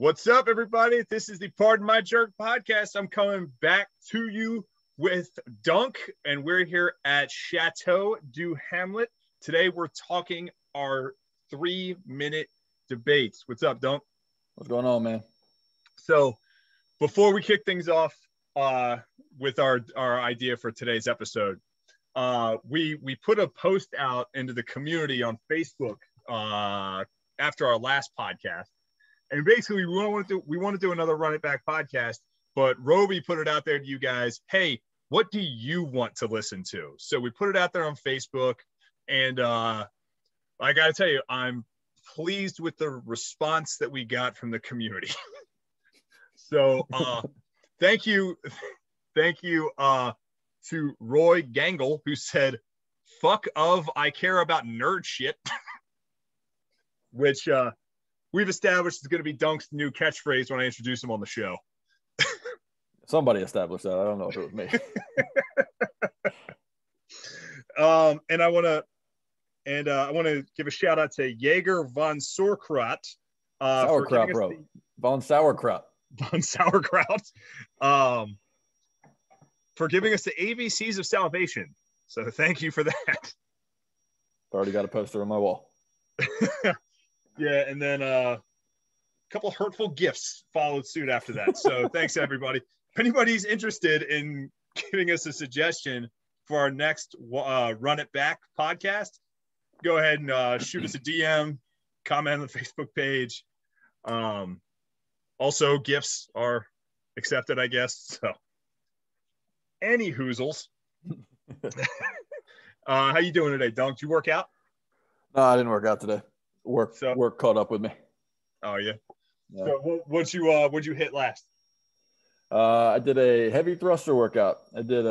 What's up, everybody? This is the Pardon My Jerk podcast. I'm coming back to you with Dunk, and we're here at Chateau du Hamlet. Today, we're talking our 3-minute debates. What's up, Dunk? What's going on, man? So, before we kick things off with our idea for today's episode, we put a post out into the community on Facebook after our last podcast. And basically, we want to do another Run It Back podcast, but Roby put it out there to you guys. Hey, what do you want to listen to? So we put it out there on Facebook, and I got to tell you, I'm pleased with the response that we got from the community. So thank you to Roy Gangle, who said, "Fuck of, I care about nerd shit," which we've established is going to be Dunk's new catchphrase when I introduce him on the show. Somebody established that. I don't know if it was me. And I want to give a shout out to Jaeger von Sauerkraut. Sauerkraut, bro. Von Sauerkraut. Von Sauerkraut. For giving us the ABCs of salvation. So thank you for that. Already got a poster on my wall. Yeah, and then a couple hurtful gifts followed suit after that. So thanks, everybody. If anybody's interested in giving us a suggestion for our next Run It Back podcast, go ahead and shoot us a DM, comment on the Facebook page. Also, gifts are accepted, I guess. So, any hoozles. How you doing today, Dunk? Did you work out? No, I didn't work out today. Work caught up with me. Oh yeah. So what'd you hit last? I did a heavy thruster workout. I did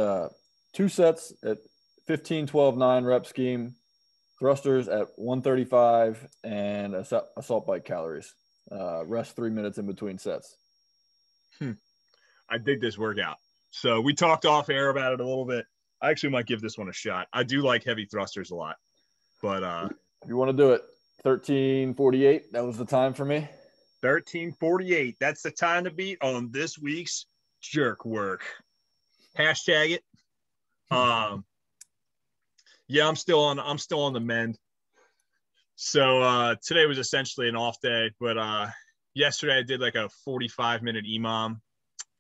2 sets at 15, 12, 9 rep scheme, thrusters at 135, and assault bike calories. Rest 3 minutes in between sets. I dig this workout. So we talked off air about it a little bit. I actually might give this one a shot. I do like heavy thrusters a lot, but if you want to do it, 13:48. That was the time for me. 13:48. That's the time to beat on this week's jerk work. Hashtag it. Yeah, I'm still on the mend. So today was essentially an off day, but yesterday I did like a 45-minute EMOM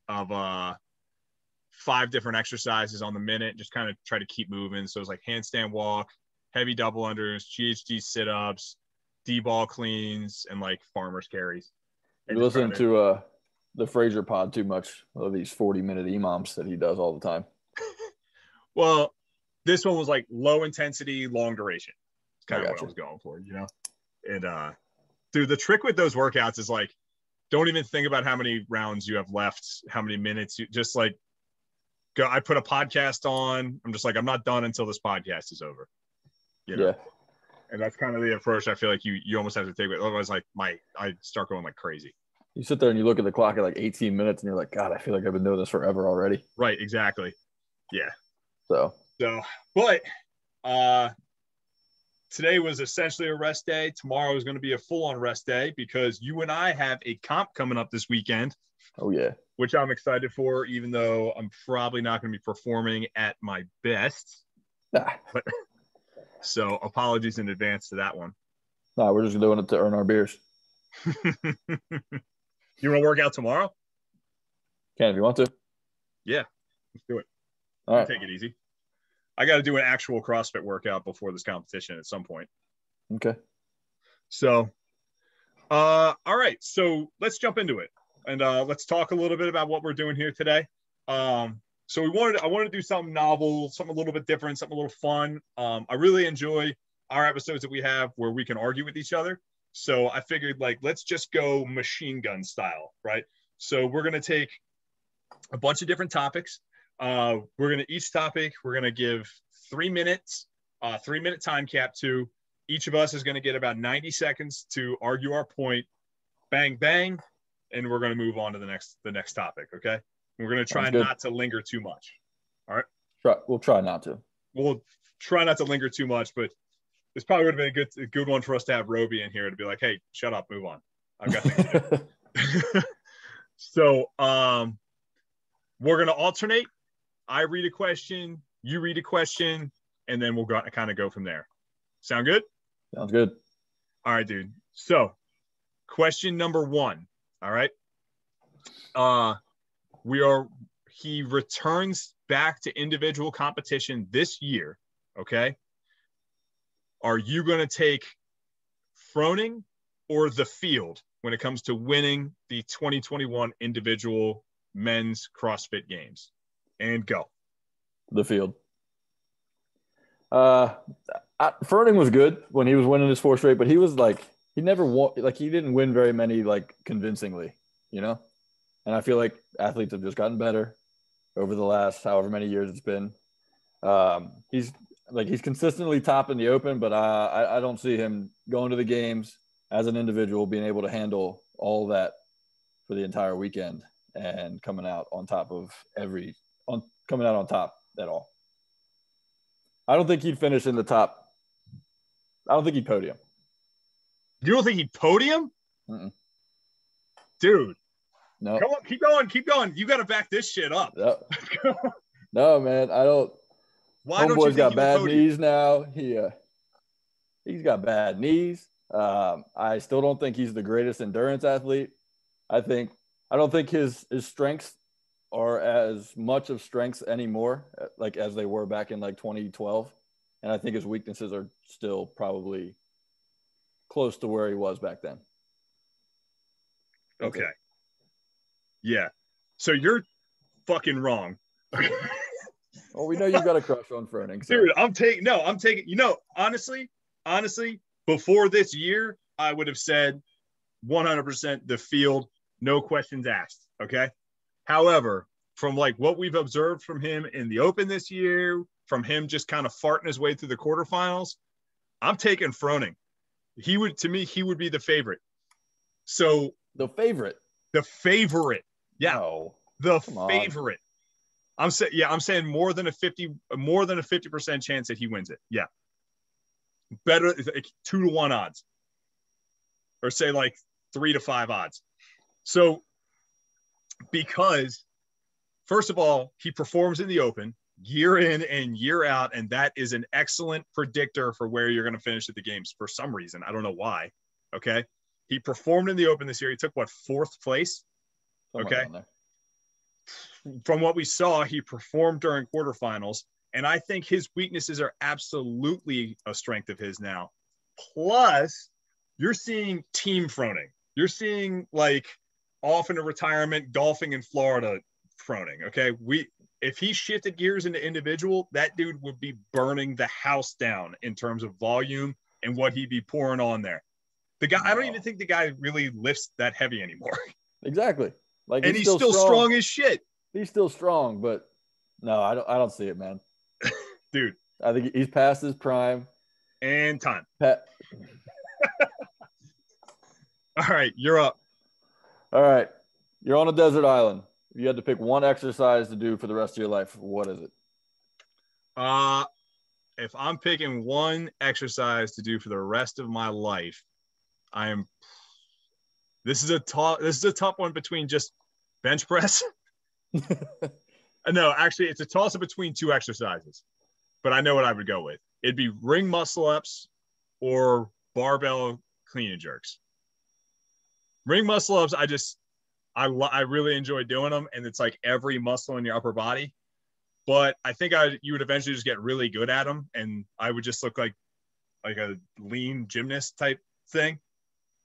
of 5 different exercises on the minute, just kind of try to keep moving. So it was like handstand walk, heavy double unders, GHD sit-ups, D-ball cleans, and like farmer's carries. You're listening to the Fraser pod too much of these 40-minute EMOMs that he does all the time. Well, this one was like low intensity, long duration. It's kind of what I was going for, you know? And dude, the trick with those workouts is like, don't even think about how many rounds you have left, how many minutes you just like go. I put a podcast on. I'm just like, I'm not done until this podcast is over. You know? Yeah. And that's kind of the approach I feel like you almost have to take it. Otherwise, like I start going like crazy. You sit there and you look at the clock at like 18 minutes and you're like, God, I feel like I've been doing this forever already. Right. Exactly. Yeah. So, but today was essentially a rest day. Tomorrow is going to be a full-on rest day because you and I have a comp coming up this weekend. Oh, yeah. Which I'm excited for, even though I'm probably not going to be performing at my best. But, so apologies in advance to that one. No, we're just doing it to earn our beers. You want to work out tomorrow? Can if you want to. Yeah, let's do it. All right. Take it easy. I got to do an actual CrossFit workout before this competition at some point. Okay. So, all right. So let's jump into it and let's talk a little bit about what we're doing here today. So I wanted to do something novel, something a little bit different, something a little fun. I really enjoy our episodes that we have where we can argue with each other. So I figured like, let's just go machine gun style, right? So we're going to take a bunch of different topics. Each topic, we're going to give 3 minutes, 3-minute time cap to. Each of us is going to get about 90 seconds to argue our point, bang, bang. And we're going to move on to the next topic. Okay. We're going to try not to linger too much. All right. We'll try not to. We'll try not to linger too much, but this probably would have been a good one for us to have Roby in here to be like, hey, shut up, move on. I've got things to do. So we're going to alternate. I read a question, you read a question, and then we'll kind of go from there. Sound good? Sounds good. All right, dude. So question number 1. All right. He returns back to individual competition this year. Okay. Are you going to take Froning or the field when it comes to winning the 2021 individual men's CrossFit Games? And go. The field. Froning was good when he was winning his 4 straight, but he was like, he never won, like he didn't win very many like convincingly, you know? And I feel like athletes have just gotten better over the last however many years it's been. He's consistently top in the open, but I don't see him going to the games as an individual, being able to handle all that for the entire weekend and coming out on top at all. I don't think he'd finish in the top. I don't think he'd podium. You don't think he'd podium? Mm-mm. Dude. No. Come on, keep going. You got to back this shit up. No, man, I don't. Why don't you Homeboy's think got bad knees now. He's got bad knees. I still don't think he's the greatest endurance athlete. I don't think his strengths are as much of strengths anymore, like as they were back in like 2012. And I think his weaknesses are still probably close to where he was back then. Okay. Yeah. So you're fucking wrong. Well, we know you've got a crush on Froning. So. Dude, I'm taking, honestly, before this year, I would have said 100% the field, no questions asked. Okay. However, from like what we've observed from him in the open this year, from him just kind of farting his way through the quarterfinals, I'm taking Froning. He would be the favorite. So the favorite. Yeah. No. The favorite. I'm saying more than a 50% chance that he wins it. Yeah. Better like 2-to-1 odds. Or say like 3-to-5 odds. So because first of all, he performs in the open year in and year out, and that is an excellent predictor for where you're going to finish at the games for some reason. I don't know why. Okay. He performed in the open this year. He took 4th place. Okay. From what we saw, he performed during quarterfinals, and I think his weaknesses are absolutely a strength of his now. Plus, you're seeing team Froning. You're seeing like off into retirement, golfing in Florida Froning. Okay. If he shifted gears into individual, that dude would be burning the house down in terms of volume and what he'd be pouring on there. The guy, I don't even think the guy really lifts that heavy anymore. Exactly. Like, and he's still strong as shit. He's still strong, but no, I don't see it, man. Dude. I think he's past his prime. And time. All right, you're up. All right. You're on a desert island. If you had to pick one exercise to do for the rest of your life, what is it? If I'm picking one exercise to do for the rest of my life, this is a tough one between just bench press. No, actually, it's a toss-up between 2 exercises, but I know what I would go with. It'd be ring muscle ups or barbell clean and jerks. Ring muscle ups, I really enjoy doing them, and it's like every muscle in your upper body. But I think you would eventually just get really good at them, and I would just look like a lean gymnast type thing.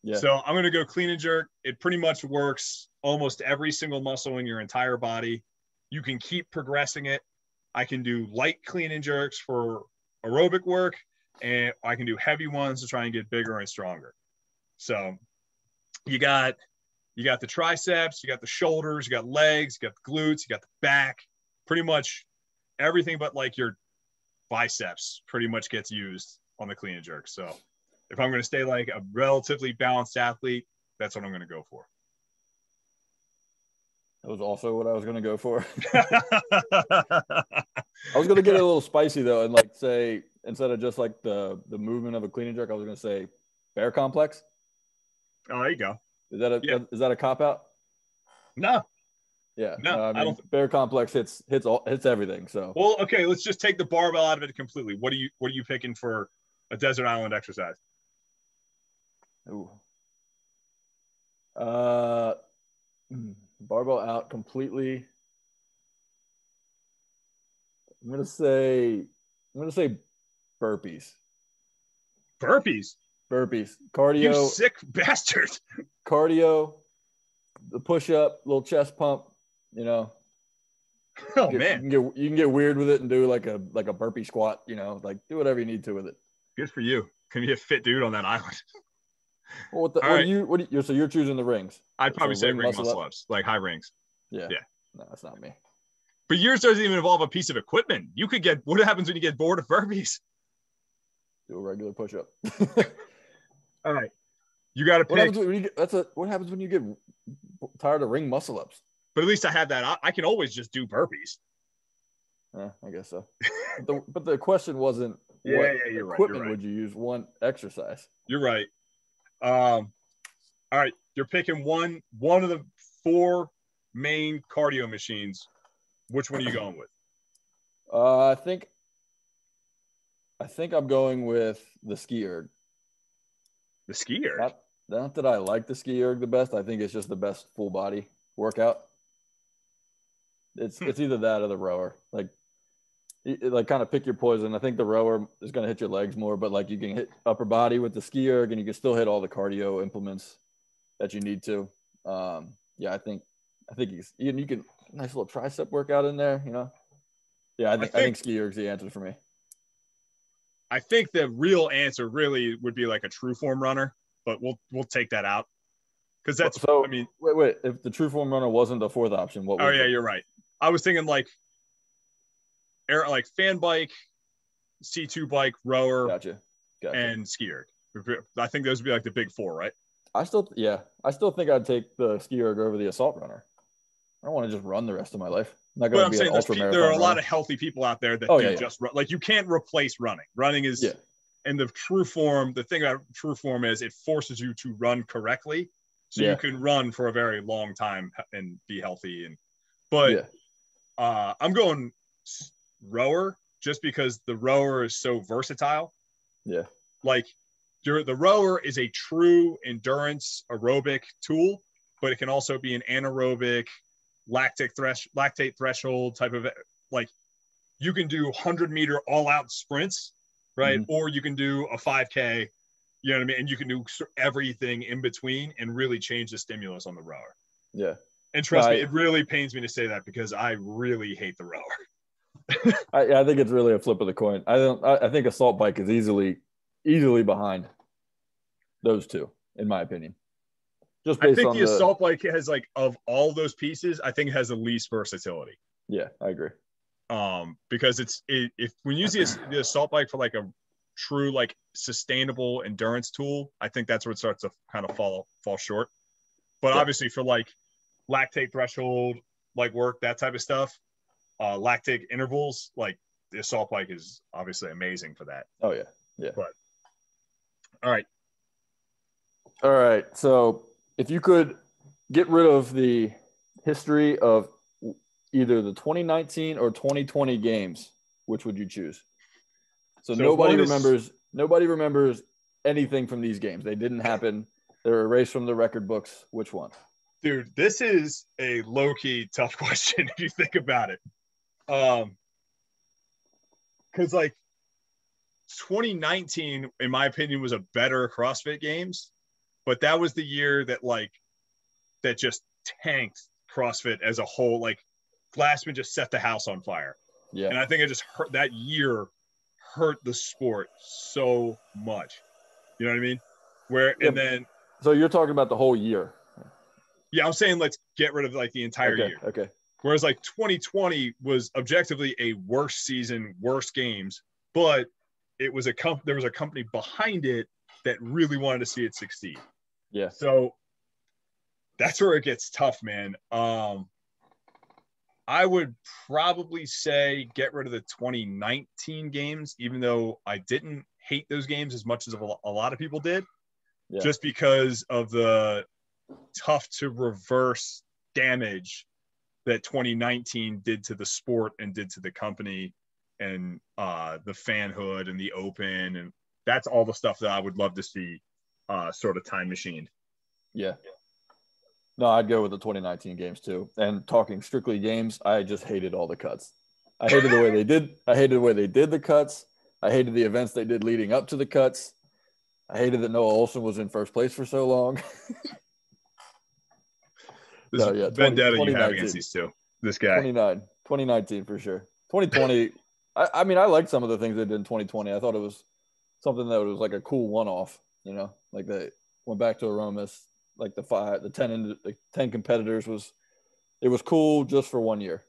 Yeah. So I'm going to go clean and jerk. It pretty much works almost every single muscle in your entire body. You can keep progressing it. I can do light clean and jerks for aerobic work, and I can do heavy ones to try and get bigger and stronger. So you got the triceps, you got the shoulders, you got legs, you got the glutes, you got the back. Pretty much everything but like your biceps pretty much gets used on the clean and jerk. So if I'm going to stay like a relatively balanced athlete, that's what I'm going to go for. That was also what I was going to go for. I was going to get a little spicy though, and like say, instead of just like the movement of a clean and jerk, I was going to say bear complex. Oh, there you go. Is that a cop out? No. Yeah. No, I I mean, don't. bear complex hits everything. So. Well, okay, let's just take the barbell out of it completely. What are you picking for a desert island exercise? Ooh. Barbell out completely. I'm gonna say burpees. Burpees. Cardio. You sick bastard. Cardio. The push up, little chest pump. You know. Oh man. You can get weird with it and do like a burpee squat. You know, like do whatever you need to with it. Good for you. Can be a fit dude on that island. Well, so you're choosing the rings? I'd probably say ring muscle ups, like high rings. Yeah. No, that's not me. But yours doesn't even involve a piece of equipment. You could get, what happens when you get bored of burpees? Do a regular push up. All right. You got to pick. What happens when you get tired of ring muscle ups? But at least I have that. I can always just do burpees. I guess so. But the question wasn't what equipment would you use one exercise? You're right. All right. You're picking one of the 4 main cardio machines. Which one are you going with? I think I'm going with the ski erg. The ski erg? Not that I like the ski erg the best. I think it's just the best full body workout. It's either that or the rower. Like kind of pick your poison. I think the rower is going to hit your legs more, but like you can hit upper body with the ski erg and you can still hit all the cardio implements that you need to. I think you can nice little tricep workout in there, you know. Yeah, I think ski erg's the answer for me. I think the real answer really would be like a true form runner, but we'll take that out because that's. So I mean, wait. If the true form runner wasn't the 4th option, what? You're right. I was thinking like fan bike, C2 bike, rower, gotcha. And ski erg. I think those would be like the big 4, right? I still think I'd take the ski erg over the assault runner. I don't want to just run the rest of my life. I'm not going to be an ultra marathon. There are a lot of healthy people out there that just run. Like you can't replace running. Running is, and the true form. The thing about true form is it forces you to run correctly, so you can run for a very long time and be healthy. I'm going rower just because the rower is so versatile. Yeah, like the rower is a true endurance aerobic tool, but it can also be an anaerobic lactate threshold type of, like you can do 100-meter all out sprints, right? Mm-hmm. Or you can do a 5K, you know what I mean? And you can do everything in between and really change the stimulus on the rower. Yeah. And trust me, it really pains me to say that because I really hate the rower. I think it's really a flip of the coin. I think assault bike is easily behind those two, in my opinion. Just based I think on the assault bike has, like, of all those pieces, I think it has the least versatility. Yeah, I agree. Because if when you use the assault bike for like a true like sustainable endurance tool, I think that's where it starts to kind of fall short. But obviously for like lactate threshold, like work, that type of stuff, lactic intervals, like the assault bike is obviously amazing for that. Oh yeah. But all right. So if you could get rid of the history of either the 2019 or 2020 games, which would you choose? So nobody remembers anything from these games. They didn't happen. They're erased from the record books. Which one? Dude, this is a low-key tough question if you think about it. Because like 2019, in my opinion, was a better CrossFit Games, but that was the year that just tanked CrossFit as a whole. Like Glassman just set the house on fire. Yeah. And I think it just hurt, that year hurt the sport so much. You know what I mean? And then. So you're talking about the whole year. Yeah, I'm saying let's get rid of like the entire year. Okay. Whereas like 2020 was objectively a worse season, worse games, but it was there was a company behind it that really wanted to see it succeed. Yeah. So that's where it gets tough, man. I would probably say get rid of the 2019 games, even though I didn't hate those games as much as a lot of people did, just because of the tough to reverse damage that 2019 did to the sport and did to the company and the fanhood and the open. And that's all the stuff that I would love to see sort of time machined. Yeah. No, I'd go with the 2019 games too. And talking strictly games, I just hated all the cuts. I hated the way they did. I hated the way they did the cuts. I hated the events they did leading up to the cuts. I hated that Noah Olsen was in first place for so long. This vendetta you have against these two. This guy. 2019 for sure. 2020. I mean, I liked some of the things they did in 2020. I thought it was something that was like a cool one-off. You know, like they went back to Aromas. Like the 10 competitors was cool just for 1 year.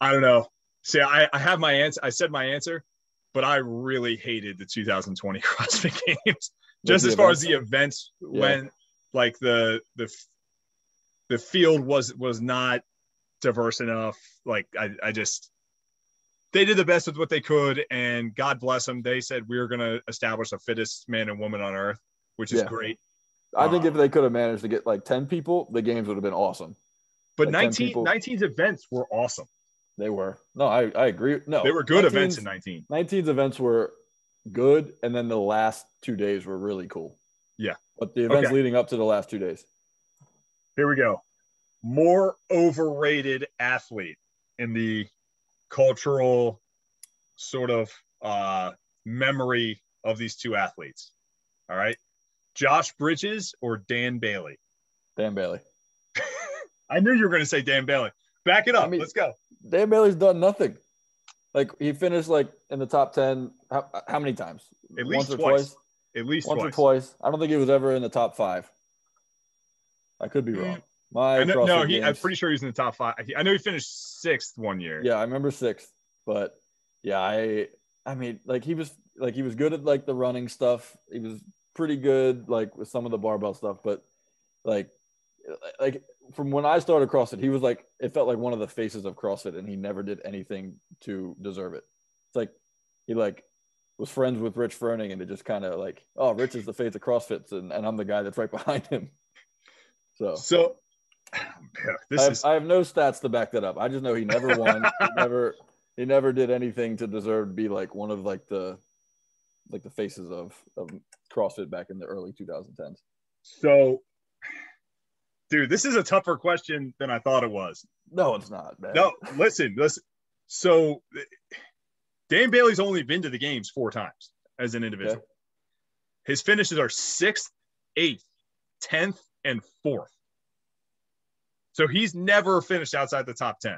I don't know. See, I have my answer. I said my answer, but I really hated the 2020 CrossFit Games. Just as far as the events went, like the field was not diverse enough. Like I just, they did the best with what they could, and God bless them. They said we're going to establish the fittest man and woman on earth, which is great. I think if they could have managed to get like 10 people, the games would have been awesome. But like 19's events were awesome. They were. No, I agree. No, they were good events in 19. 19's events were good, and then the last 2 days were really cool. Yeah. But the events leading up to the last 2 days. Here we go. More overrated athlete in the cultural sort of memory of these two athletes. All right. Josh Bridges or Dan Bailey? Dan Bailey. I knew you were going to say Dan Bailey. Back it up. Let's go. Dan Bailey's done nothing. Like, he finished like in the top 10. How many times? At least once or twice. At least once or twice. I don't think he was ever in the top 5. I could be wrong. I'm pretty sure he's in the top 5. I know he finished 6th 1 year. Yeah, I remember 6th. But yeah, I mean, like he was good at like the running stuff. He was pretty good like with some of the barbell stuff, but like from when I started CrossFit, he was like, it felt like one of the faces of CrossFit, and he never did anything to deserve it. It's like he like was friends with Rich Froning, and it just kind of like, oh, Rich is the face of CrossFit, and I'm the guy that's right behind him. So I have no stats to back that up. I just know he never won. he never did anything to deserve to be like one of like the faces of CrossFit back in the early 2010s. So, dude, this is a tougher question than I thought it was. No, it's not, man. No, listen. So, Dan Bailey's only been to the games 4 times as an individual. Okay. His finishes are 6th, 8th, 10th, and 4th. So he's never finished outside the top 10.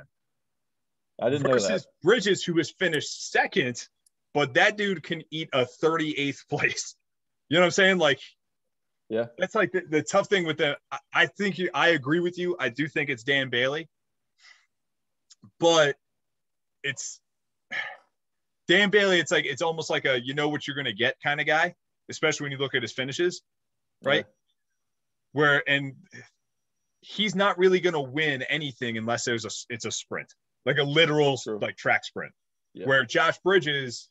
I didn't know that. Versus Bridges, who has finished 2nd, but that dude can eat a 38th place. You know what I'm saying? Like, yeah, that's like the tough thing with that. I think I agree with you. I do think it's Dan Bailey, but it's Dan Bailey. It's like, it's almost like a, you know what you're going to get kind of guy, especially when you look at his finishes, right? Yeah. And he's not really going to win anything unless it's a sprint, like a literal like track sprint. Yeah. Where Josh Bridges,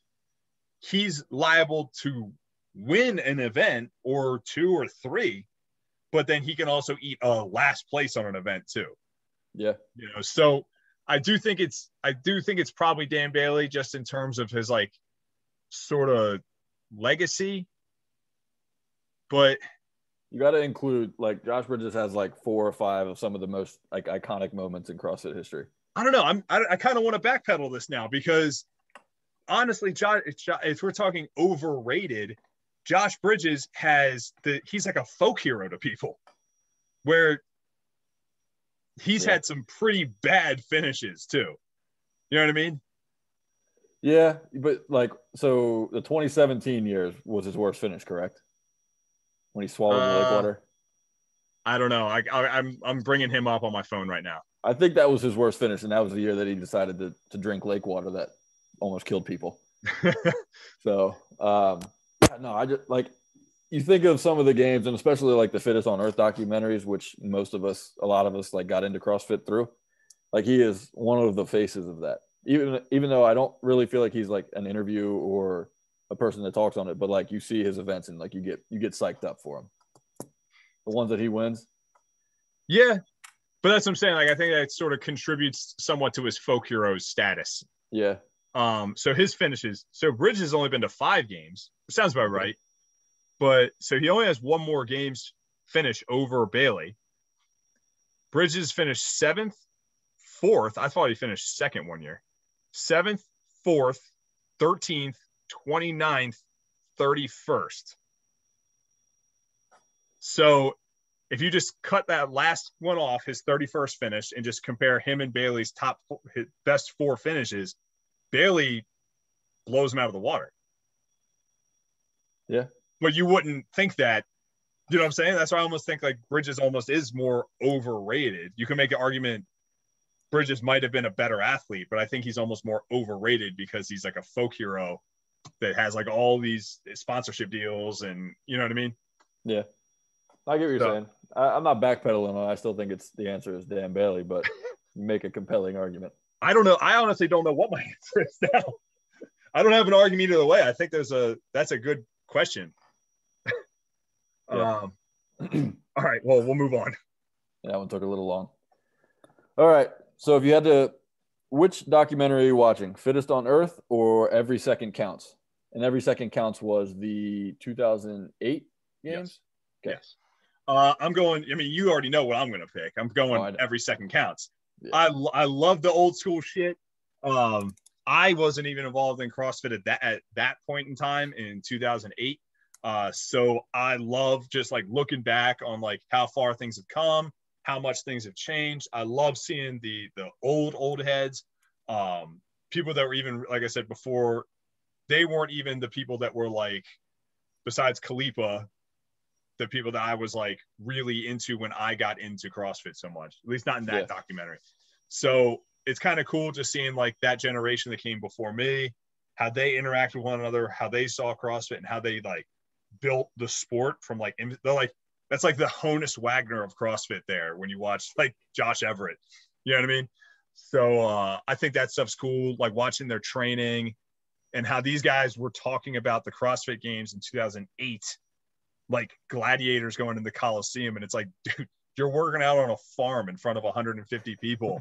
he's liable to win an event or 2 or 3, but then he can also eat a last place on an event too. Yeah. You know, so I do think it's probably Dan Bailey, just in terms of his like sort of legacy. But you got to include, like, Josh Bridges has like 4 or 5 of some of the most like iconic moments in CrossFit history. I don't know. I kind of want to backpedal this now, because honestly, if we're talking overrated, Josh Bridges he's like a folk hero to people, where he's had some pretty bad finishes too. You know what I mean? Yeah, but like, so the 2017 year was his worst finish, correct? When he swallowed the lake water. I don't know. I'm bringing him up on my phone right now. I think that was his worst finish, and that was the year that he decided to drink lake water that almost killed people. So, no, I just like, you think of some of the games, and especially like the Fittest on Earth documentaries, which a lot of us like got into CrossFit through. Like, he is one of the faces of that. Even though I don't really feel like he's like an interview or a person that talks on it, but like, you see his events and like you get psyched up for him. The ones that he wins. Yeah, but that's what I'm saying. Like, I think that sort of contributes somewhat to his folk hero status. Yeah. So his finishes. So Bridges has only been to 5 games. It sounds about right. But so he only has one more games finish over Bailey. Bridges finished 7th, 4th. I thought he finished 2nd one year. 7th, 4th, 13th, 29th, 31st. So if you just cut that last one off, his 31st finish, and just compare him and Bailey's his best 4 finishes, Bailey blows him out of the water. Yeah. But you wouldn't think that. You know what I'm saying? That's why I almost think like Bridges almost is more overrated. You can make an argument Bridges might have been a better athlete, but I think he's almost more overrated because he's like a folk hero that has like all these sponsorship deals, and you know what I mean? Yeah. I get what you're saying. I'm not backpedaling on it. I still think the answer is Dan Bailey, but you make a compelling argument. I don't know. I honestly don't know what my answer is now. I don't have an argument either way. I think that's a good question. Yeah. All right. Well, we'll move on. Yeah, that one took a little long. All right. So if you had to, which documentary are you watching? Fittest on Earth or Every Second Counts? And Every Second Counts was the 2008 games? Yes. Okay. Yes. I'm going, I mean, you already know what I'm going to pick. I'm going Every Second Counts. Yeah. I love the old school shit. I wasn't even involved in CrossFit at that point in time in 2008. So I love just like looking back on like how far things have come, how much things have changed. I love seeing the old heads, people that were even, like I said before, they weren't even the people that were like, besides Khalipa, the people that I was like really into when I got into CrossFit so much, at least not in that documentary. So it's kind of cool just seeing like that generation that came before me, how they interact with one another, how they saw CrossFit, and how they like built the sport from like, they're like, that's like the Honus Wagner of CrossFit there when you watch like Josh Everett, you know what I mean? So I think that stuff's cool, like watching their training and how these guys were talking about the CrossFit Games in 2008, like gladiators going in the Coliseum. And it's like, dude, you're working out on a farm in front of 150 people,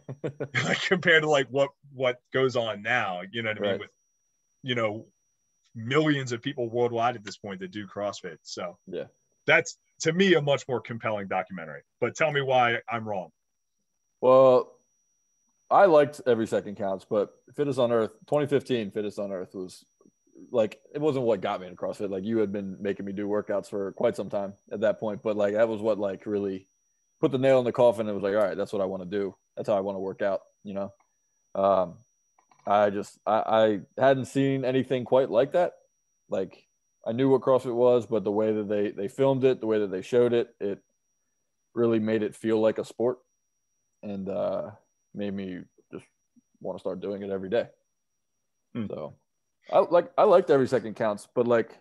like compared to like what goes on now, you know what I mean? With, you know, millions of people worldwide at this point that do CrossFit. So yeah, that's to me a much more compelling documentary. But tell me why I'm wrong. Well, I liked Every Second Counts, but Fittest on Earth 2015 Fittest on Earth was like, it wasn't what got me into CrossFit. Like, you had been making me do workouts for quite some time at that point, but like that was what like really put the nail in the coffin. It was like, all right, that's what I want to do. That's how I want to work out, you know? I hadn't seen anything quite like that. Like, I knew what CrossFit was, but the way that they filmed it, the way that they showed it, it really made it feel like a sport, and made me just want to start doing it every day. So I liked Every Second Counts, but like,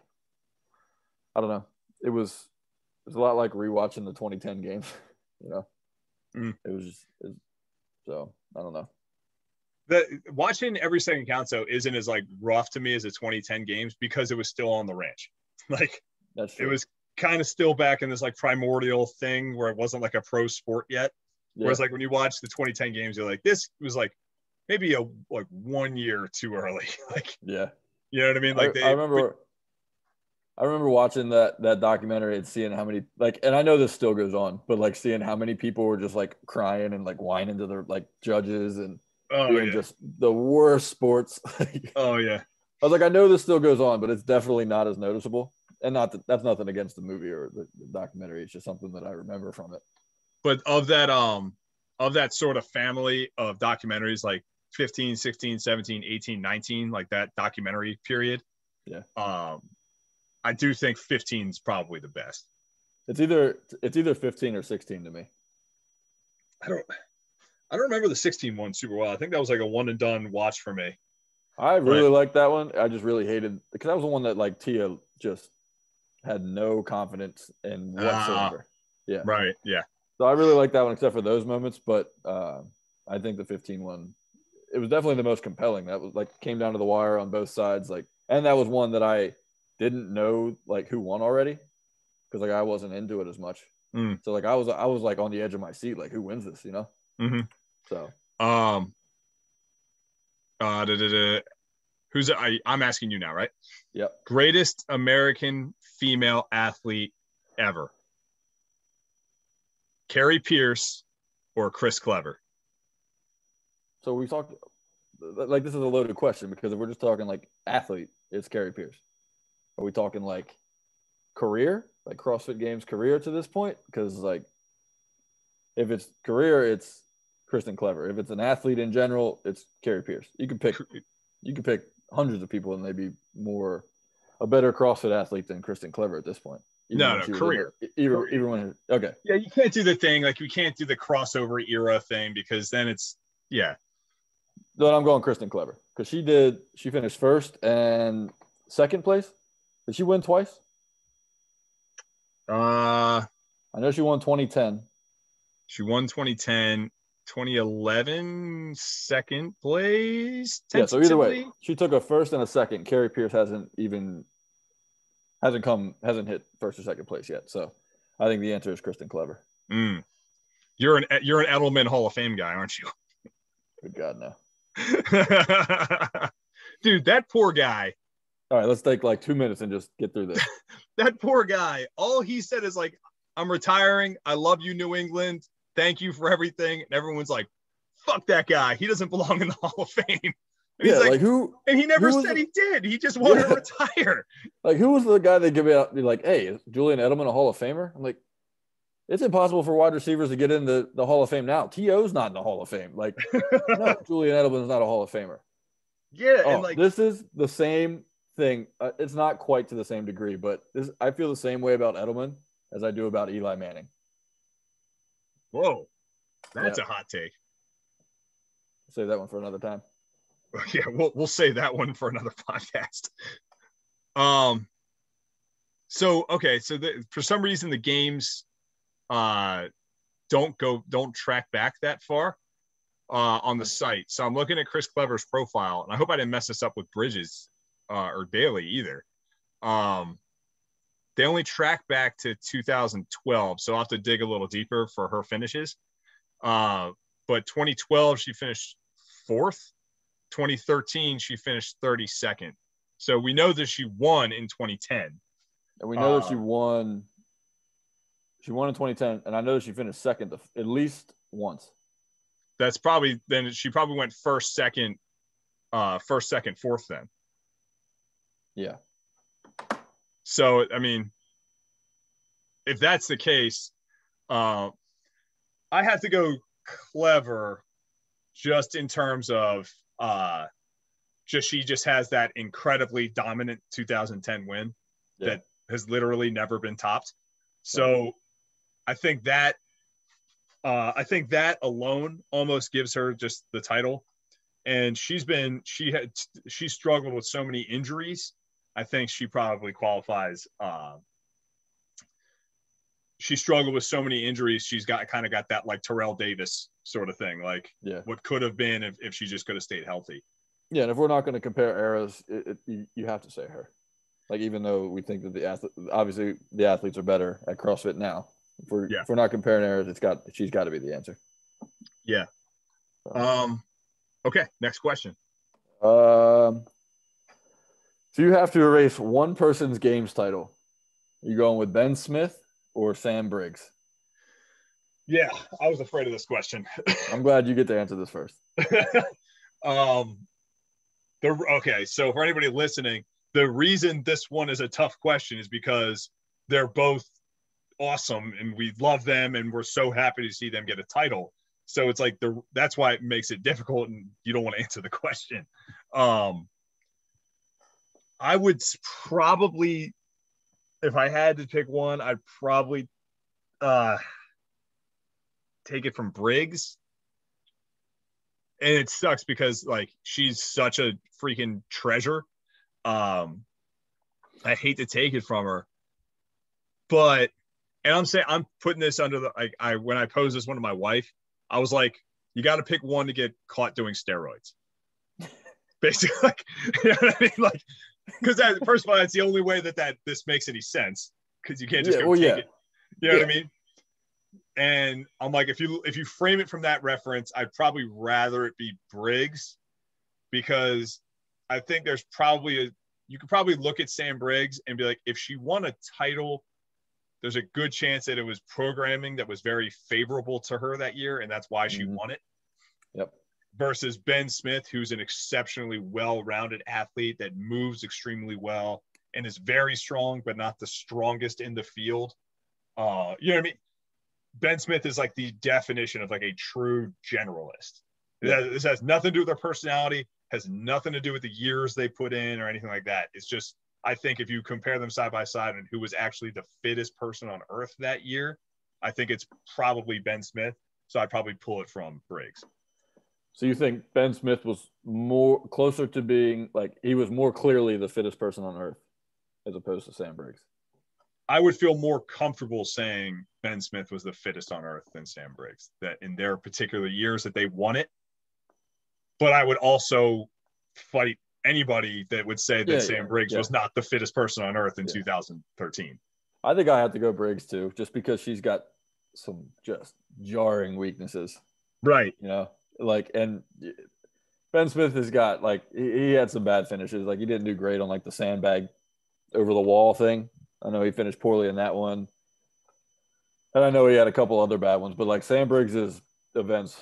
I don't know. It was a lot like rewatching the 2010 games, you know? So I don't know. Watching Every Second Counts though isn't as like rough to me as the 2010 games because it was still on the ranch. Like, that's true. It was kind of still back in this like primordial thing where it wasn't like a pro sport yet. Yeah. Whereas like when you watch the 2010 games, you're like, this was like maybe a like 1 year too early. Like, yeah, you know what I mean? Like I remember watching that documentary and seeing how many, like, and I know this still goes on, but like seeing how many people were just like crying and like whining to their like judges and doing just the worst sports. Oh yeah. I was like, I know this still goes on, but it's definitely not as noticeable. And that's nothing against the movie or the documentary. It's just something that I remember from it. But of that sort of family of documentaries, like 15, 16, 17, 18, 19, like that documentary period. Yeah. I do think 15 is probably the best. It's either 15 or 16 to me. I don't remember the 16 one super well. I think that was like a one and done watch for me. I really liked that one. I just really hated, because that was the one that like Tia just had no confidence in whatsoever. Yeah. Right. Yeah. So I really liked that one except for those moments, but I think the 15 one, it was definitely the most compelling. That was like came down to the wire on both sides, like, and that was one that I didn't know like who won already, because like I wasn't into it as much. So like I was like on the edge of my seat, like who wins this, you know? Mm-hmm. So who's I'm asking you now, right? Yep. Greatest American female athlete ever. Carrie Pierce or Chris Clever? So we talked like this is a loaded question because if we're just talking like athlete, it's Carrie Pierce. Are we talking like career, like CrossFit Games career to this point? Because like if it's career, it's Kristen Clever. If it's an athlete in general, it's Carrie Pierce. You can pick hundreds of people and they'd be a better CrossFit athlete than Kristen Clever at this point. No, career. Even when okay. Yeah, you can't do the thing like we can't do the crossover era thing because then it's Then I'm going Kristen Clever because she finished first and second place. Did she win twice? I know she won 2010. She won 2010, 2011, second place. Yeah, so either way, she took a first and a second. Carrie Pierce hasn't hit first or second place yet. So I think the answer is Kristen Clever. You're an Edelman Hall of Fame guy, aren't you? Good God, no. Dude, that poor guy. All right, let's take like 2 minutes and just get through this. That poor guy. All he said is like, I'm retiring. I love you, New England. Thank you for everything. And everyone's like, fuck that guy. He doesn't belong in the Hall of Fame. And he's like who? And he never said he did. He just wanted to retire. Like, who was the guy they give out? Be like, hey, is Julian Edelman a Hall of Famer? I'm like, it's impossible for wide receivers to get into the Hall of Fame now. T.O.'s not in the Hall of Fame. Like, no, Julian Edelman is not a Hall of Famer. Yeah, and like this is the same thing. It's not quite to the same degree, but I feel the same way about Edelman as I do about Eli Manning. Whoa, that's a hot take. Save that one for another time. Yeah, we'll save that one for another podcast. So for some reason the games don't track back that far on the site. So I'm looking at Chris Clever's profile, and I hope I didn't mess this up with Bridges or Daly either. They only track back to 2012, so I'll have to dig a little deeper for her finishes. But 2012 she finished 4th. 2013 she finished 32nd. So we know that she won in 2010. And we know that she won. She won in 2010, and I know that she finished second at least once. That's probably then she probably went first, second, fourth then. Yeah. So I mean, if that's the case, I have to go Clever, just in terms of she just has that incredibly dominant 2010 win that has literally never been topped. So I think that alone almost gives her just the title. And she struggled with so many injuries. I think she probably qualifies. She struggled with so many injuries. She's got that like Terrell Davis sort of thing. Like what could have been if she just could have stayed healthy. Yeah. And if we're not going to compare eras, you have to say her. Like, even though we think that obviously the athletes are better at CrossFit now, if we're not comparing eras, she's got to be the answer. Yeah. Okay. Next question. So you have to erase one person's games title. Are you going with Ben Smith or Sam Briggs? Yeah, I was afraid of this question. I'm glad you get to answer this first. Okay, so for anybody listening, the reason this one is a tough question is because they're both awesome and we love them and we're so happy to see them get a title. So it's like that's why it makes it difficult and you don't want to answer the question. I would probably, if I had to pick one, I'd probably take it from Briggs. And it sucks because like she's such a freaking treasure. I hate to take it from her, but I'm putting this under the when I posed this one to my wife, I was like, you got to pick one to get caught doing steroids. Basically, like, you know what I mean? Like, because first of all, that's the only way that this makes any sense, because you can't just go take it. You know what I mean? And I'm like, if you frame it from that reference, I'd probably rather it be Briggs, because I think there's probably you could probably look at Sam Briggs and be like, if she won a title, there's a good chance that it was programming that was very favorable to her that year, and that's why she won it. Yep. Versus Ben Smith, who's an exceptionally well-rounded athlete that moves extremely well and is very strong, but not the strongest in the field. You know what I mean? Ben Smith is like the definition of like a true generalist. Yeah. This has nothing to do with their personality, has nothing to do with the years they put in or anything like that. It's just, I think if you compare them side by side and who was actually the fittest person on earth that year, I think it's probably Ben Smith. So I'd probably pull it from Briggs. So you think Ben Smith was more closer to being like, he was more clearly the fittest person on earth as opposed to Sam Briggs? I would feel more comfortable saying Ben Smith was the fittest on earth than Sam Briggs, that in their particular years that they won it. But I would also fight anybody that would say that Sam Briggs was not the fittest person on earth in 2013. I think I have to go Briggs too, just because she's got some just jarring weaknesses. Right. You know, like, and Ben Smith has got like, he had some bad finishes. Like he didn't do great on like the sandbag over the wall thing. I know he finished poorly in that one. And I know he had a couple other bad ones, but like Sam Briggs's events,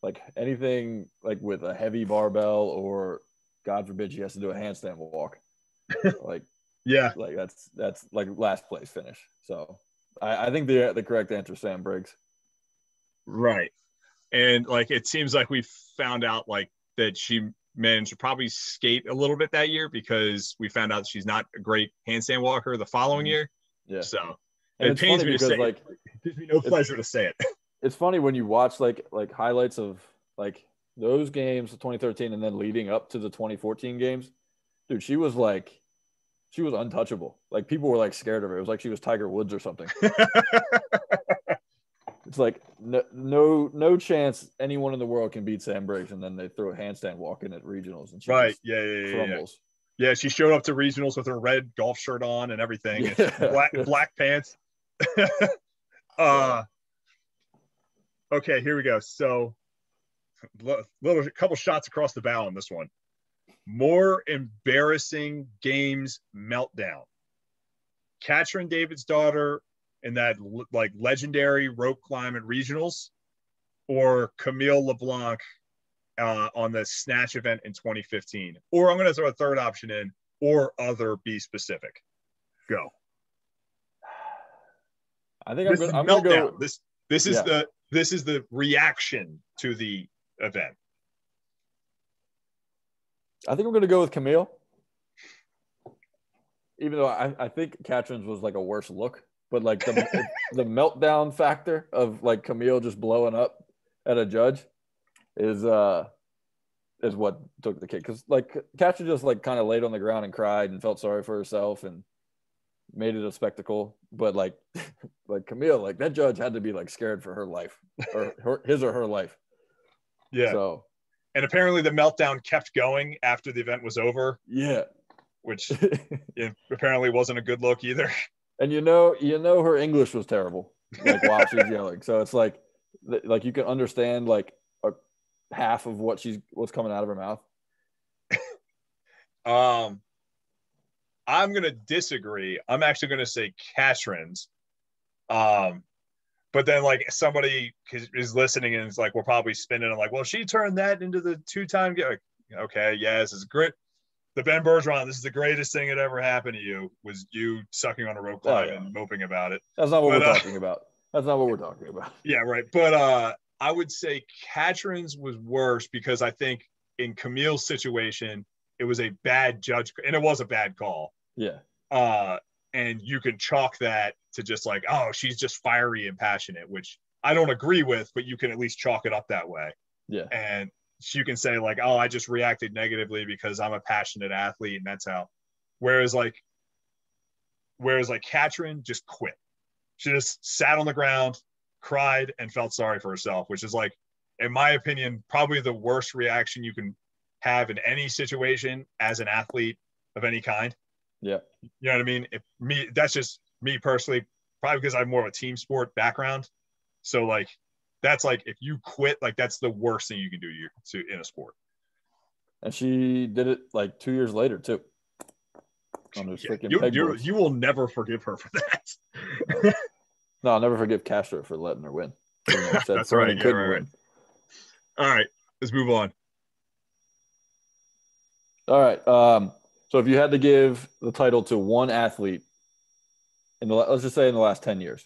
like anything like with a heavy barbell or God forbid she has to do a handstand walk, like, yeah, like that's like last place finish. So I think the correct answer is Sam Briggs. Right. And like, it seems like we found out like that she managed to probably skate a little bit that year, because we found out she's not a great handstand walker the following year. Yeah. So and it pains me to say, like, it gives me no pleasure to say it. It's funny when you watch like highlights of like those games, 2013, and then leading up to the 2014 games, dude, she was untouchable. Like people were like scared of her. It was like she was Tiger Woods or something. It's like no chance anyone in the world can beat Sam Briggs, and then they throw a handstand walk in at regionals, and she crumbles. Yeah, she showed up to regionals with her red golf shirt on and everything, and black pants. Okay, here we go. So, couple shots across the bow on this one. More embarrassing games meltdown. Katrin David's daughter in that like legendary rope climb at regionals, or Camille LeBlanc on the snatch event in 2015. Or I'm going to throw a third option in, or other, be specific. Go. I think I'm going to go. This is the reaction to the event. I think I'm going to go with Camille. Even though I think Katrin's was like a worse look, but like the meltdown factor of like Camille just blowing up at a judge is what took the cake. Because like Katrin just like kind of laid on the ground and cried and felt sorry for herself and made it a spectacle. But like Camille, like that judge had to be like scared for her life, or his or her life. Yeah. So, and apparently the meltdown kept going after the event was over. Yeah. Which apparently wasn't a good look either. And you know her English was terrible, like while she's yelling. So it's like you can understand like half of what's coming out of her mouth. I'm gonna disagree. I'm actually gonna say Katrin's. But then like somebody is listening and it's like, we'll probably spin it and like, well, she turned that into the 2-time game. Okay, yeah, this is great. The Ben Bergeron, this is the greatest thing that ever happened to you, was you sucking on a rope climb and moping about it. That's not what we're talking about. That's not what we're talking about. Yeah, right. But I would say Katrin's was worse, because I think in Camille's situation, it was a bad judge, and it was a bad call. Yeah. And you can chalk that to just like, oh, she's just fiery and passionate, which I don't agree with, but you can at least chalk it up that way. Yeah. And you can say like, oh, I just reacted negatively because I'm a passionate athlete, and that's how. Whereas like Katrin just quit. She just sat on the ground, cried, and felt sorry for herself, which is like, in my opinion, probably the worst reaction you can have in any situation as an athlete of any kind. Yeah. You know what I mean? That's just me personally, probably because I have more of a team sport background. So like, that's like, if you quit, like that's the worst thing you can do in a sport. And she did it like 2 years later too. On those freaking pegboards. You will never forgive her for that. No, I'll never forgive Castro for letting her win. That's right. Yeah, right. All right, let's move on. All right. So if you had to give the title to one athlete let's just say in the last 10 years,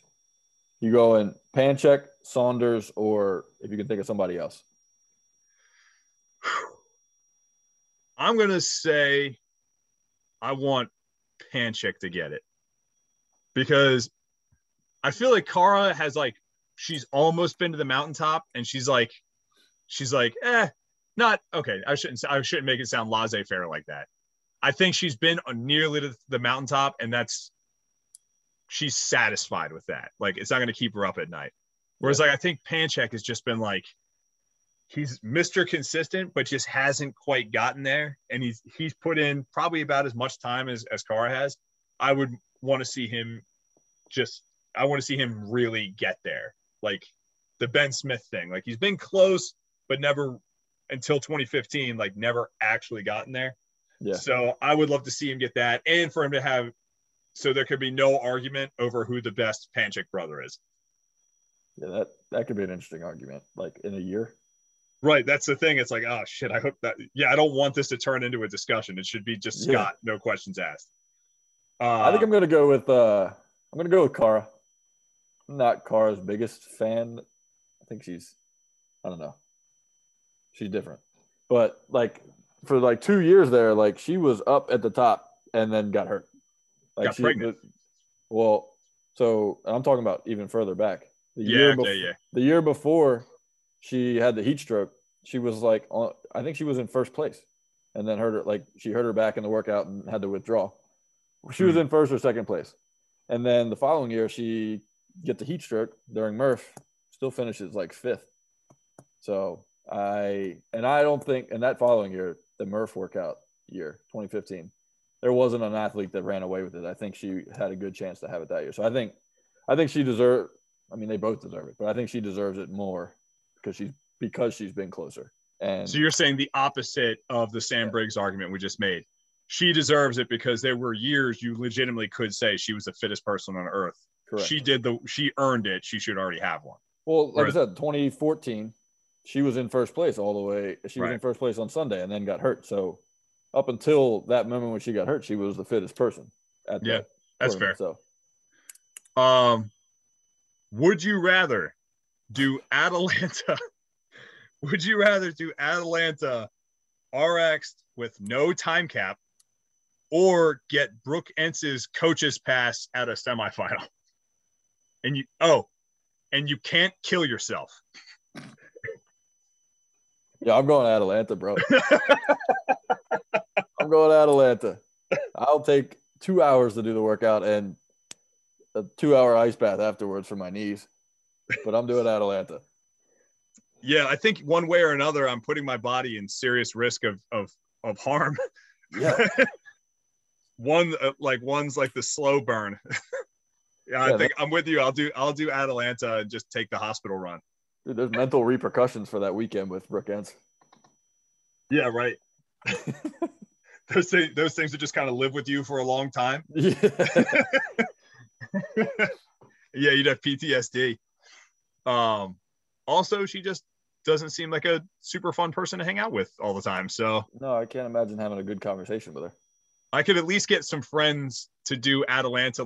you go in Panchek, Saunders, or if you can think of somebody else. I'm going to say I want Panchek to get it because I feel like Kara has like, she's almost been to the mountaintop and she's like, not okay. I shouldn't make it sound laissez-faire like that. I think she's been nearly to the mountaintop and she's satisfied with that. Like, it's not going to keep her up at night. Whereas like, I think Panchek has just been like, he's Mr. Consistent, but just hasn't quite gotten there. And he's put in probably about as much time as Kara has. I would want to see him really get there. Like the Ben Smith thing. Like he's been close, but never until 2015, like never actually gotten there. Yeah. So I would love to see him get that. And for him to have, so there could be no argument over who the best Panchek brother is. Yeah, that could be an interesting argument, like in a year. Right. That's the thing. It's like, oh shit, I hope that, I don't want this to turn into a discussion. It should be just Scott, no questions asked. I think I'm going to go with Kara. I'm not Kara's biggest fan. I think I don't know. She's different. But like for like 2 years there, like she was up at the top and then got hurt. Like got pregnant. So I'm talking about even further back. The year before she had the heat stroke, she was like, I think she was in first place, and then she hurt her back in the workout and had to withdraw. She was in first or second place, and then the following year she gets a heat stroke during Murph, still finishes like fifth. So I don't think in that following year, the Murph workout year, 2015, there wasn't an athlete that ran away with it. I think she had a good chance to have it that year. So I think she deserved. I mean, they both deserve it, but I think she deserves it more because she's been closer. And so you're saying the opposite of the Sam Briggs argument we just made. She deserves it because there were years you legitimately could say she was the fittest person on earth. Correct. She earned it. She should already have one. Well, like I said, 2014, she was in first place all the way. She was in first place on Sunday and then got hurt. So up until that moment when she got hurt, she was the fittest person. That's fair. So, would you rather do Atalanta? Would you rather do Atalanta RX with no time cap or get Brooke Entz's coach's pass at a semifinal? And you can't kill yourself. Yeah, I'm going Atalanta, bro. I'm going Atalanta. I'll take 2 hours to do the workout and a 2-hour ice bath afterwards for my knees, but I'm doing Atalanta. Yeah, I think one way or another, I'm putting my body in serious risk of harm. Yeah. One's like the slow burn. I think I'm with you. I'll do Atalanta and just take the hospital run. Dude, there's mental repercussions for that weekend with Brooke Entz. Yeah, right. Those things that just kind of live with you for a long time. Yeah. Yeah, you'd have PTSD. Also, she just doesn't seem like a super fun person to hang out with all the time. So no, I can't imagine having a good conversation with her. I could at least get some friends to do Atalanta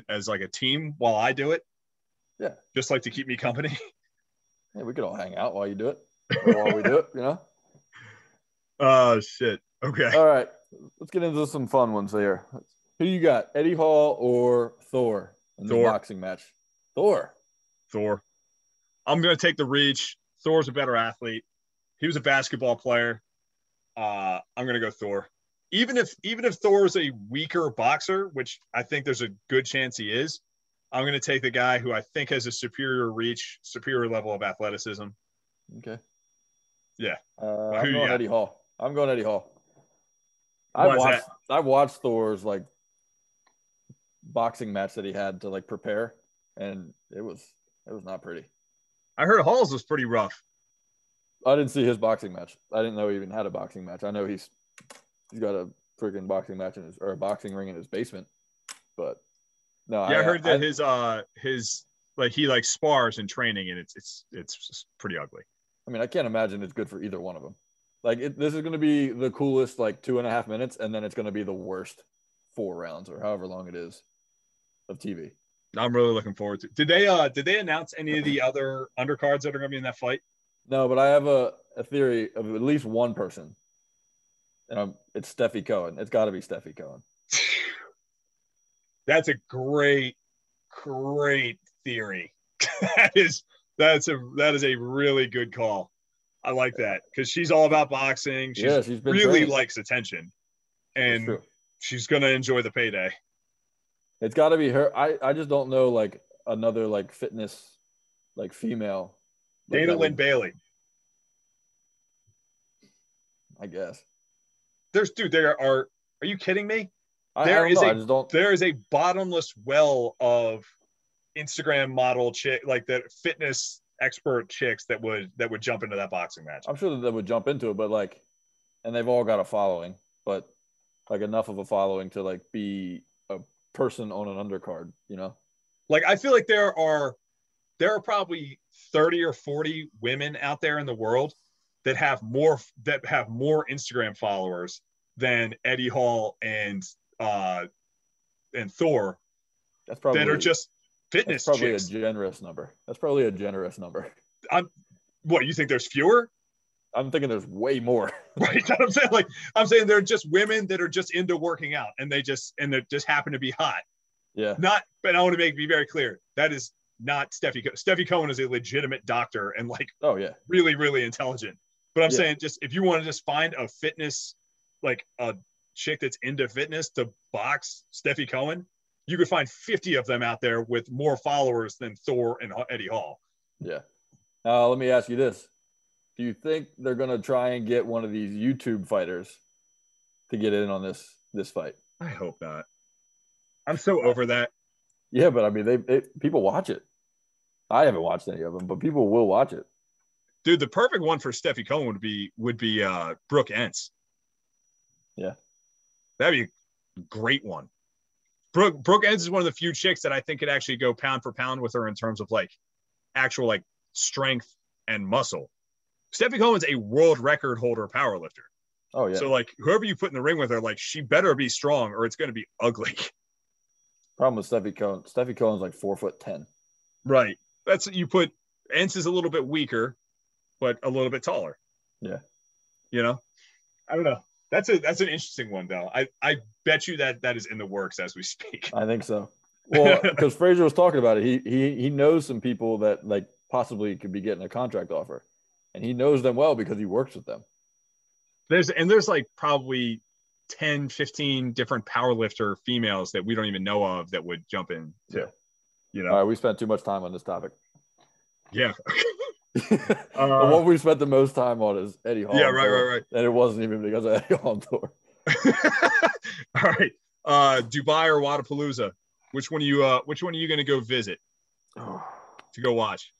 as a team while I do it. Yeah, just like to keep me company. Yeah, we could all hang out while you do it, or while we do it. You know. Oh shit. Okay. All right, let's get into some fun ones here. Who you got, Eddie Hall or Thor in the boxing match? Thor. I'm going to take the reach. Thor's a better athlete. He was a basketball player. I'm going to go Thor. Even if Thor is a weaker boxer, which I think there's a good chance he is, I'm going to take the guy who I think has a superior reach, superior level of athleticism. Okay. Yeah. I'm going Eddie Hall. I watched Thor's boxing match that he had to prepare, and it was not pretty. I heard Hall's was pretty rough. I didn't see his boxing match. I didn't know he even had a boxing match. I know he's got a freaking boxing match a boxing ring in his basement. But no, yeah, I heard that his like he like spars in training, and it's just pretty ugly. I mean, I can't imagine it's good for either one of them. Like this is going to be the coolest like 2.5 minutes, and then it's going to be the worst 4 rounds or however long it is of TV. I'm really looking forward to. Did they announce any of the other undercards that are going to be in that fight? No, but I have a theory of at least one person, and it's Steffi Cohen. It's got to be Steffi Cohen. That's a great theory. that is a really good call. I like that because she's all about boxing. She's been really training. Likes attention, and she's gonna enjoy the payday. It's got to be her. I just don't know like another like fitness like female. Like Dana Lynn Bailey. I guess. There are you kidding me? There is a bottomless well of Instagram model chick like that fitness expert chicks that would jump into that boxing match. I'm sure that they would jump into it, but like, and they've all got a following, but like enough of a following to like be a person on an undercard, you know? Like I feel like there are probably 30 or 40 women out there in the world that have more Instagram followers than Eddie Hall and Thor. That's probably that are just fitness. That's probably chicks. a generous number. That's probably a generous number. What you think? There's fewer? I'm thinking there's way more. Right. I'm saying they're just women that are just into working out, and they just happen to be hot. Yeah. But I want to be very clear. That is not Steffi. Steffi Cohen is a legitimate doctor and like, oh yeah, really, really intelligent. But I'm saying just if you want to just find a fitness, like a chick that's into fitness to box Steffi Cohen, you could find 50 of them out there with more followers than Thor and Eddie Hall. Yeah. Now let me ask you this: do you think they're going to try and get one of these YouTube fighters to get in on this fight? I hope not. I'm so over that. Yeah, but I mean, people watch it. I haven't watched any of them, but people will watch it. Dude, the perfect one for Steffi Cohen would be Brooke Entz. Yeah, that'd be a great one. Brooke Entz is one of the few chicks that I think could actually go pound for pound with her in terms of like actual like strength and muscle. Steffi Cohen's a world record holder powerlifter. Oh yeah. So like whoever you put in the ring with her, like she better be strong or it's going to be ugly. Problem with Steffi Cohen. Steffi Cohen's like 4'10". Right. That's you put. Entz is a little bit weaker, but a little bit taller. Yeah. You know, I don't know. That's an interesting one though. I bet you that is in the works as we speak. I think so. Well, because Fraser was talking about it, he knows some people that like possibly could be getting a contract offer, and he knows them well because he works with them. There's like probably 10, 15 different powerlifter females that we don't even know of that would jump in too. Yeah. You know, all right, we spent too much time on this topic. Yeah. The one we spent the most time on is Eddie Hall. Yeah, right. And it wasn't even because of Eddie Hall and Thor. All right. Dubai or Wadapalooza? Which one are you going to go visit to go watch?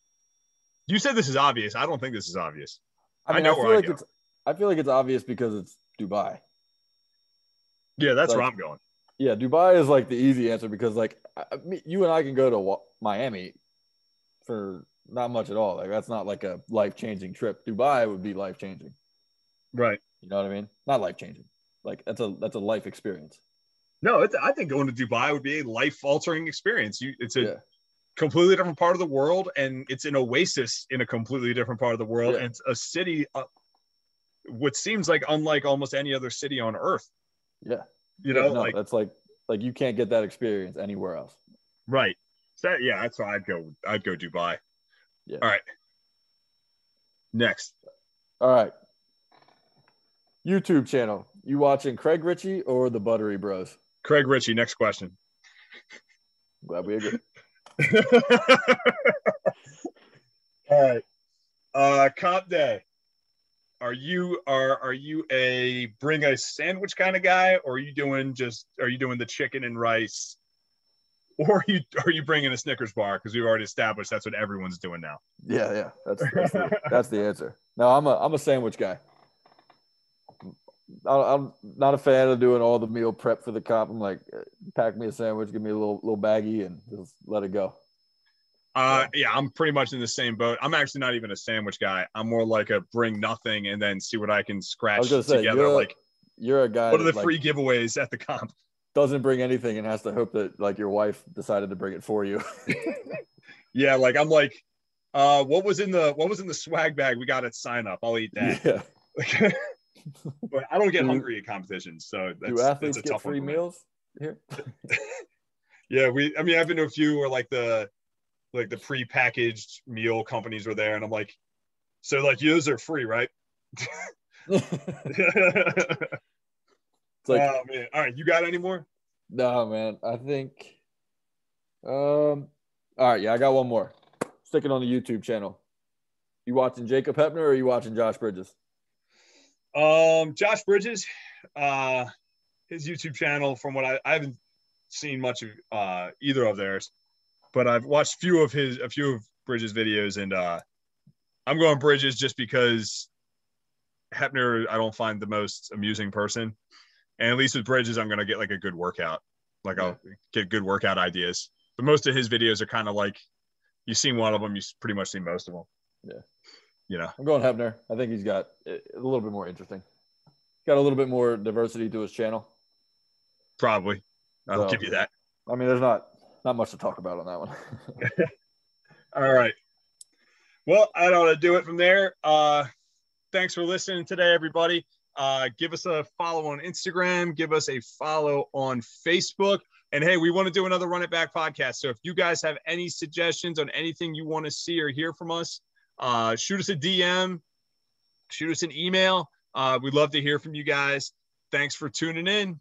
You said this is obvious. I don't think this is obvious. I mean, I feel like it's obvious because it's Dubai. Yeah, that's where I'm going. Yeah, Dubai is like the easy answer because like you and I can go to Miami for not much at all. Like that's not like a life-changing trip. Dubai would be life-changing. Right. You know what I mean? Not life-changing. Like that's a life experience. No, I think going to Dubai would be a life-altering experience. It's a completely different part of the world, and it's an oasis in a completely different part of the world. And it's a city, what seems like unlike almost any other city on earth. Yeah. You know, like that's like you can't get that experience anywhere else. Right. So that's why I'd go Dubai. Yeah. All right. Next. All right. YouTube channel. You watching Craig Ritchie or the Buttery Bros? Craig Ritchie. Next question. Glad we agree. All right. Comp day. Are you a bring a sandwich kind of guy, or are you doing the chicken and rice, or you bringing a Snickers bar because we've already established that's what everyone's doing now. Yeah. That's the answer. No, I'm a sandwich guy. I'm not a fan of doing all the meal prep for the comp. I'm like, pack me a sandwich, give me a little baggie, and just let it go. Yeah, I'm pretty much in the same boat. I'm actually not even a sandwich guy. I'm more like a bring nothing and then see what I can scratch together. You're a guy. What are the free giveaways at the comp? Doesn't bring anything and has to hope that like your wife decided to bring it for you. Yeah, like I'm like, what was in the swag bag we got at sign up? I'll eat that. Yeah. But I don't get hungry at competitions, so do athletes get free meals here? Yeah, I've been to a few where like the pre-packaged meal companies were there, and I'm like, so like those are free, right? It's like, oh man, all right, you got any more? No, man. I think all right, yeah, I got one more. Sticking on the YouTube channel. You watching Jacob Hepner or are you watching Josh Bridges? Josh Bridges, his YouTube channel, from what I haven't seen much of either of theirs, but I've watched a few of Bridges videos, and I'm going Bridges just because Hepner I don't find the most amusing person. And at least with Bridges, I'm going to get like a good workout. Like I'll get good workout ideas. But most of his videos are kind of like, you've seen one of them, you've pretty much seen most of them. Yeah. You know, I'm going Hepner. I think he's got a little bit more interesting. Got a little bit more diversity to his channel. Probably. I'll give you that. I mean, there's not much to talk about on that one. All right. Well, I don't want to do it from there. Thanks for listening today, everybody. Give us a follow on Instagram. Give us a follow on Facebook. And hey, we want to do another Run It Back podcast. So if you guys have any suggestions on anything you want to see or hear from us, shoot us a DM, shoot us an email. We'd love to hear from you guys. Thanks for tuning in.